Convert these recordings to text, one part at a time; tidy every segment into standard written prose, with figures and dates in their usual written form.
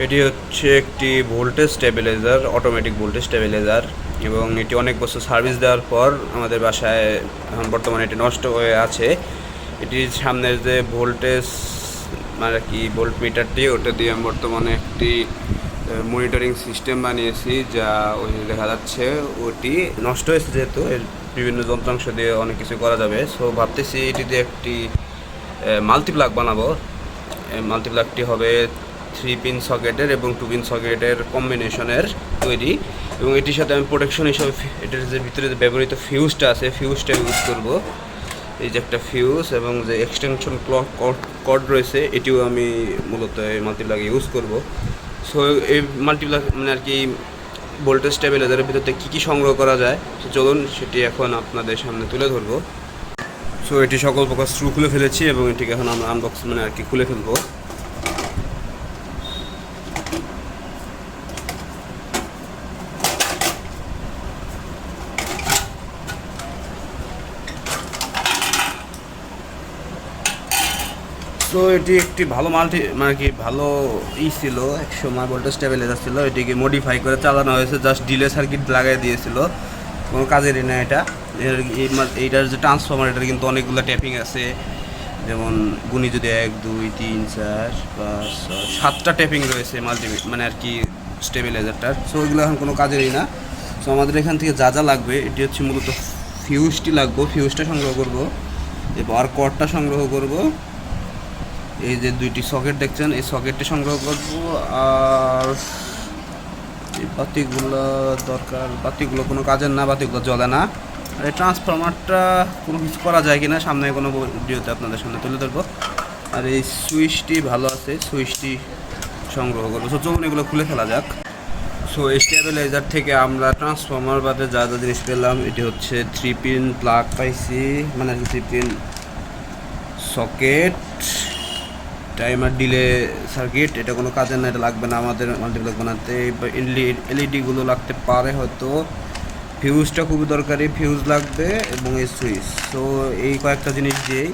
এটি হচ্ছে একটি voltage stabiliser, automatic voltage stabiliser, এবং এটি অনেক বছর সার্ভিস দেওয়ার পর আমাদের বাসায় এখন বর্তমানে এটি নষ্ট হয়ে আছে। এটির সামনের যে ভোল্টেজ মানে কি ভোল্ট মিটারটি, ওটা দিয়ে আমি বর্তমানে একটি মনিটরিং সিস্টেম বানিয়েছি, যা ওই দেখা যাচ্ছে ওটি নষ্ট হয়েছে, যেহেতু এর বিভিন্ন যন্ত্রাংশ দিয়ে অনেক কিছু করা যাবে। সো ভাবতেছি এটি দিয়ে একটি মাল্টিপ্লাগ বানাবো। মাল্টিপ্লাগটি হবে 3 পিন সকেটের এবং 2 পিন সকেটের কম্বিনেশনের তৈরি, এবং এটির সাথে আমি প্রোটেকশন হিসাবে এটার যে ভিতরে যে ব্যবহৃত ফিউজটা আছে, ফিউজটা ইউজ করব। এই যে একটা ফিউজ এবং যে এক্সটেনশন কর্ড রয়েছে, এটিও আমি মূলত এই মাল্টিপ্লাগে ইউজ করব। সো এই মাল্টিপ্লাগ মানে আর কি ভোল্টেজ স্টেবিলাইজারের ভিতরে কী কী সংগ্রহ করা যায়, চলুন সেটি এখন আপনাদের সামনে তুলে ধরবো। সো এটি সকল প্রকার স্ক্রু খুলে ফেলেছি এবং এটিকে এখন আমরা আনবক্স মানে আর কি খুলে ফেলবো। তো এটি একটি ভালো মানে কি ভালো ছিল, এক সময় ভোল্টেজ স্টেবিলাইজার ছিল, এটিকে মডিফাই করে চালানো হয়েছে, জাস্ট ডিলে সার্কিট লাগাই দিয়েছিল, কোনো কাজেরই না এটা। এইটার যে ট্রান্সফর্মার, এটার কিন্তু অনেকগুলো ট্যাপিং আছে, যেমন গুণি যদি 1 2 3 4 5 6 7টা ট্যাপিং রয়েছে মানে আর কি স্টেবিলাইজারটার। সো ওইগুলো এখন কোনো কাজেরই না। সো আমাদের এখান থেকে যা যা লাগবে, এটি হচ্ছে মূলত ফিউজটি লাগবে, ফিউজটা সংগ্রহ করব, এবার কর্ডটা সংগ্রহ করব, এই যে দুইটি সকেট দেখছেন এই সকেটটি সংগ্রহ করব, আর এই বাতিগুলো দরকার, বাতিগুলো কোনো কাজের না, বাতিগুলো জ্বলে না। আর এই ট্রান্সফরমারটা কোনো কিছু করা যায় কিনা সামনে কোনো ভিডিওতে আপনাদের সামনে তুলে ধরবো। আর এই সুইচটি ভালো আছে, সুইচটি সংগ্রহ করবো। সো চলুন এগুলো খুলে ফেলা যাক। সো এই স্টেবিলাইজার থেকে আমরা ট্রান্সফরমার বাদে যা যা জিনিস পেলাম, এটি হচ্ছে 3 পিন প্লাগ পাইছি, মানে 3 pin socket, timer delay circuit, এটা কোনো কাজের না, এটা লাগবে না আমাদের মাল্টিপ্লাগ বানাতে। এলইডিগুলো লাগতে পারে হয়তো, ফিউজটা খুবই দরকারি, ফিউজ লাগবে, এবং এই সুইচ। তো এই কয়েকটা জিনিস দিয়েই,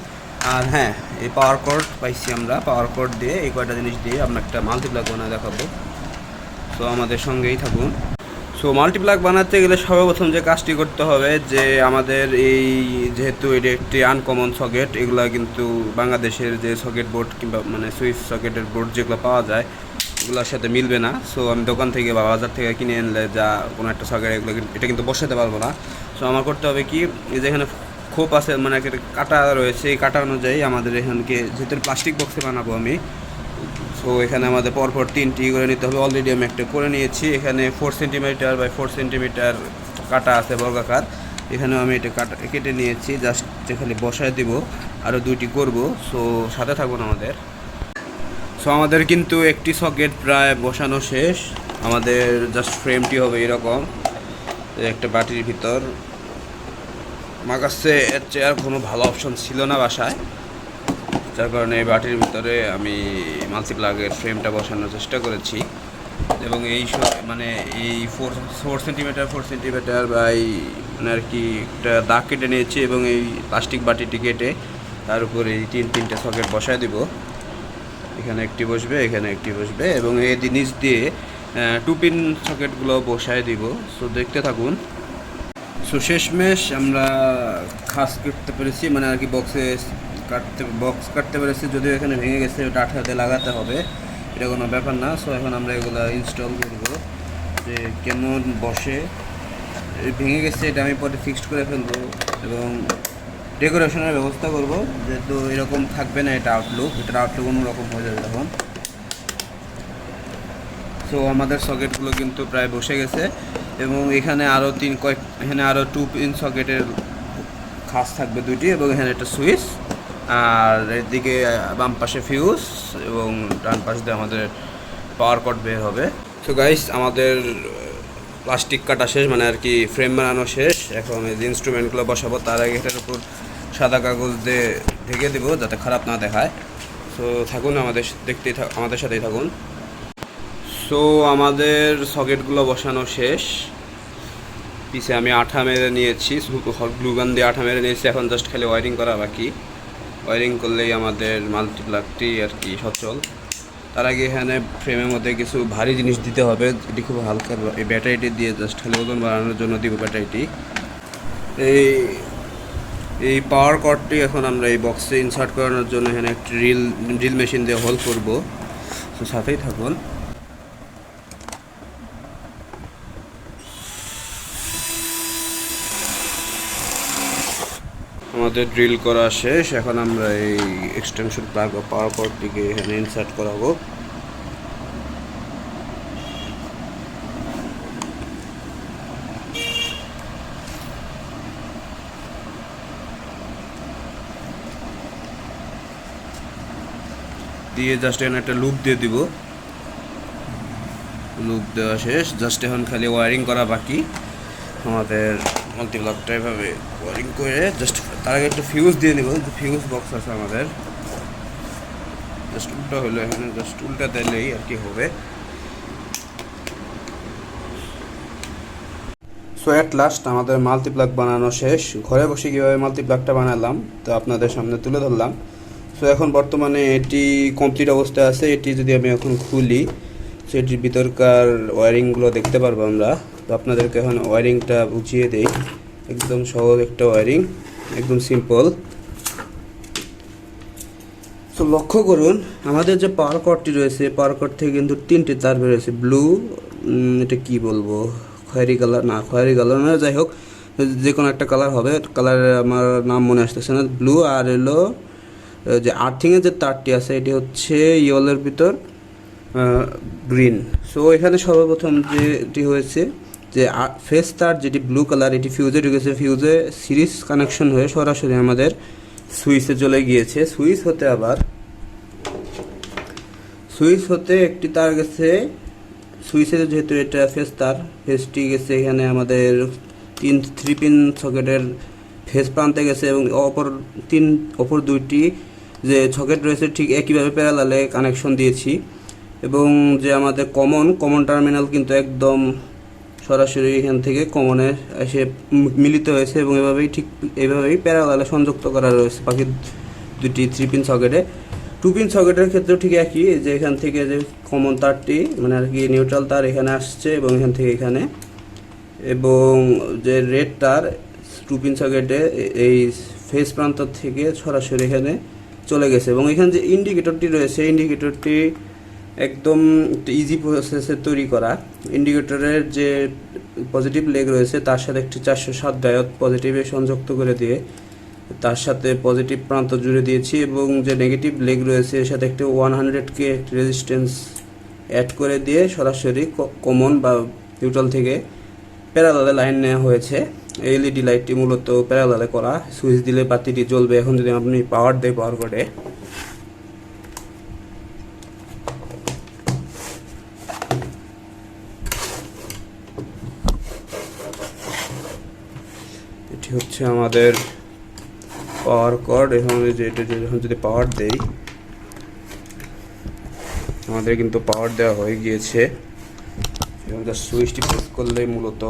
আর হ্যাঁ এই পাওয়ার কর্ড পাইছি আমরা, পাওয়ার কর্ড দিয়ে এই কয়েকটা জিনিস দিয়ে আমরা একটা মাল্টিপ্লাগ বানায় দেখাবো। তো আমাদের সঙ্গেই থাকুন। সো মাল্টিপ্লাগ বানাতে গেলে সর্বপ্রথম যে কাজটি করতে হবে, যে আমাদের এই যেহেতু এটি একটি আনকমন সকেট, এগুলা কিন্তু বাংলাদেশের যে সকেট বোর্ড কিংবা মানে সুইচ সকেটের বোর্ড যেগুলো পাওয়া যায়, এগুলোর সাথে মিলবে না। সো আমি দোকান থেকে বা বাজার থেকে কিনে আনলে যা কোনো একটা সকেট, এগুলো এটা কিন্তু বসাতে পারবো না। সো আমার করতে হবে কি, এই যে এখানে খোপ আছে মানে একটা কাটা রয়েছে, এই কাটা অনুযায়ী আমাদের এখানকে যেহেতু প্লাস্টিক বক্সে বানাবো আমি, সো এখানে আমাদের পরপর 3টি করে নিতে হবে। অলরেডি আমি একটা করে নিয়েছি, এখানে 4 সেন্টিমিটার বাই 4 সেন্টিমিটার কাটা আছে বর্গাকার, এখানেও আমি এটা কেটে নিয়েছি, জাস্ট যেখানে বসায় দিব, আরও 2টি করব। সো সাথে থাকুন আমাদের। সো আমাদের কিন্তু একটি সকেট প্রায় বসানো শেষ, আমাদের জাস্ট ফ্রেমটি হবে এরকম একটা বাটির ভিতর। আমার কাছে এর চেয়ে আর কোনো ভালো অপশন ছিল না বাসায়, যার কারণে এই বাটির ভিতরে আমি মাল্টিপ্লাগের ফ্রেমটা বসানোর চেষ্টা করেছি, এবং এই মানে এই 4 সেন্টিমিটার বাই মানে আর কি একটা দাগ কেটে নিয়েছি, এবং এই প্লাস্টিক বাটিটি কেটে তার উপরে এই 3টা সকেট বসায় দিব। এখানে একটি বসবে, এখানে একটি বসবে, এবং এই জিনিস দিয়ে 2 পিন সকেটগুলো বসায় দিব। সো দেখতে থাকুন। সো শেষমেশ আমরা খাস করতে পেরেছি, মানে আর কি বক্স কাটতে পেরেছি, যদিও এখানে ভেঙে গেছে, ওটা আঠাতে লাগাতে হবে, এটা কোনো ব্যাপার না। সো এখন আমরা এগুলো ইনস্টল করব, যে কেমন বসে। ভেঙে গেছে এটা আমি পরে ফিক্সড করে ফেলবো, এবং ডেকোরেশনের ব্যবস্থা করব, যেহেতু এরকম থাকবে না, এটার আউটলুক অন্যরকম হয়ে যাবে তখন। সো আমাদের সকেটগুলো কিন্তু প্রায় বসে গেছে, এবং এখানে আরও এখানে আরও 2 পিন সকেটের খাস থাকবে 2টি, এবং এখানে একটা সুইচ, আর এদিকে বাম পাশে ফিউজ, এবং ডান পাশ দিয়ে আমাদের পাওয়ার কর্ড বের হবে। সো গাইস, আমাদের প্লাস্টিক কাটা শেষ, মানে আর কি ফ্রেম বানানো শেষ। এখন এই যে ইনস্ট্রুমেন্টগুলো বসাবো, তার আগে এটার উপর সাদা কাগজ দিয়ে ঢেকে দেবো, যাতে খারাপ না দেখায়। সো থাকুন, আমাদের সাথেই থাকুন। সো আমাদের সকেটগুলো বসানো শেষ, পিছে আমি আঠা মেরে নিয়েছি, গ্লুগান দিয়ে আঠা মেরে নিয়েছি, এখন জাস্ট খালি ওয়ারিং করা বাকি। ওয়ারিং করলেই আমাদের মাল্টিপ্লাগটি আর কি সচল। তার আগে এখানে ফ্রেমের মধ্যে কিছু ভারী জিনিস দিতে হবে, এটি খুব হালকা। এই ব্যাটারিটি দিয়ে জাস্ট খালি ওজন বাড়ানোর জন্য দিব ব্যাটারিটি। এই এই পাওয়ার কর্ডটি এখন আমরা এই বক্সে ইনসার্ট করানোর জন্য এখানে একটি ড্রিল মেশিন দিয়ে হোল করব। তো সাথেই থাকুন। আমাদের ড্রিল করা শেষ। এখন আমরা এই এক্সটেনশন প্লাগ বা পাওয়ার কর্ডটিকে এখানে ইনসার্ট করাবো। দিয়ে জাস্ট এখানে একটা লুপ দিয়ে দিব। লুপ দেওয়া শেষ, জাস্ট এখন খালি ওয়ারিং করা বাকি আমাদের। মাল্টিপ্লাগটা এভাবে ওয়ারিং করে জাস্ট তার আগে একটু ফিউজ দিয়ে নিব। ফিউজ বক্স আছে আমাদের, জাস্ট উল্টা হলো, এখানে জাস্ট উল্টা দিলেই আর কি হবে। সো অ্যাট লাস্ট আমাদের মাল্টিপ্লাগ বানানো শেষ। ঘরে বসে কীভাবে মাল্টিপ্লাগটা বানালাম তো আপনাদের সামনে তুলে ধরলাম। সো এখন বর্তমানে এটি কমপ্লিট অবস্থায় আছে। এটি যদি আমি এখন খুলি, সেটির ভিতরকার ওয়ারিংগুলো দেখতে পারবো আমরা। তো আপনাদেরকে এখন ওয়ারিংটা বুঝিয়ে দেই। একদম সহজ একটা ওয়ারিং, একদম সিম্পল। তো লক্ষ্য করুন, আমাদের যে পাওয়ার কর্ডটি রয়েছে, পাওয়ার কর্ড থেকে কিন্তু 3টি তার বেরোয়েছে। ব্লু, এটা কি বলবো, খয়েরি কালার না, খয়েরি কালার না, যাই হোক যে কোনো একটা কালার হবে। কালারের আমার নাম মনে আসতেছে না। ব্লু আর এলো যে আর্থিংয়ের যে তারটি আছে, এটি হচ্ছে ইয়েলোর ভিতর গ্রিন। সো এখানে সর্বপ্রথম যেটি হয়েছে যে ফেস তার যেটি ব্লু কালার, এটি ফিউজে ঢুকেছে। ফিউজে সিরিজ কানেকশন হয়ে সরাসরি আমাদের সুইচে চলে গিয়েছে। সুইচ হতে একটি তার গেছে সুইচে, যেহেতু এটা ফেস তার, ফেসটি গেছে এখানে আমাদের 3 পিন সকেটের ফেস প্রান্তে গেছে, এবং অপর 2টি যে সকেট রয়েছে ঠিক একইভাবে প্যারালালে কানেকশন দিয়েছি। এবং যে আমাদের কমন টার্মিনাল কিন্তু একদম সরাসরি এখান থেকে কমনে এসে মিলিত হয়েছে, এবং এভাবেই প্যারালালে সংযুক্ত করা রয়েছে বাকি 2টি 3 পিন সকেটে। 2 পিন সকেটের ক্ষেত্রেও ঠিক একই, যে এখান থেকে যে কমন তারটি মানে আর কি নিউট্রাল তার এখানে আসছে এবং এখান থেকে এখানে, এবং যে রেড তার 2 পিন সকেটে এই ফেস প্রান্ত থেকে সরাসরি এখানে চলে গেছে। এবং এখানে যে ইন্ডিকেটরটি রয়েছে, ইন্ডিকেটরটি একদম ইজি প্রসেসে তৈরি করা। ইন্ডিকেটরের যে পজিটিভ লেগ রয়েছে তার সাথে একটি 407 ডায়োড পজিটিভে সংযুক্ত করে দিয়ে তার সাথে পজিটিভ প্রান্ত জুড়ে দিয়েছি, এবং যে নেগেটিভ লেগ রয়েছে এর সাথে একটি 100K রেজিস্ট্যান্স অ্যাড করে দিয়ে সরাসরি কমন বা নিউট্রাল থেকে প্যারালালে লাইন নেওয়া হয়েছে। এলইডি লাইটটি মূলত প্যারালালে করা, সুইচ দিলে বাতিটি জ্বলবে। এখন যদি আপনি পাওয়ার দেয়, পাওয়ার করে এটি হচ্ছে আমাদের পাওয়ার কর্ড। এখন যদি পাওয়ার দেই, আমাদের কিন্তু পাওয়ার দেওয়া হয়ে গিয়েছে। এবং জাস্ট সুইচটি প্রেস করলেই মূলত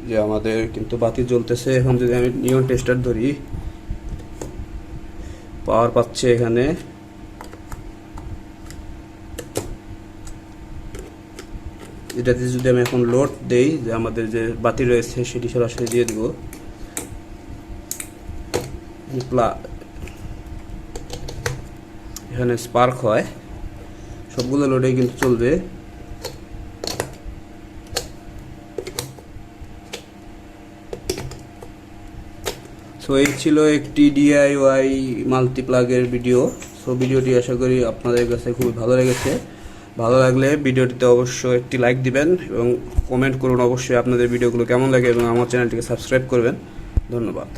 যে আমাদের কিন্তু বাতি জ্বলতেছে। এখন যদি আমি নিয়ন টেস্টার ধরি, পাওয়ার পাচ্ছে এখানে। এটাতে যদি আমি এখন লোড দেই, যে আমাদের যে বাতি রয়েছে সেটি সরাসরি দিয়ে দিব। এখানে স্পার্ক হয়, সবগুলো লোডেই কিন্তু চলবে। সো এই ছিল একটি DIY মাল্টিপ্লাগের ভিডিও। সো ভিডিওটি আশা করি আপনাদের কাছে খুবই ভালো লেগেছে। ভালো লাগলে ভিডিওটিতে অবশ্যই একটি লাইক দিবেন এবং কমেন্ট করুন অবশ্যই আপনাদের ভিডিওগুলো কেমন লাগে, এবং আমার চ্যানেলটিকে সাবস্ক্রাইব করবেন। ধন্যবাদ।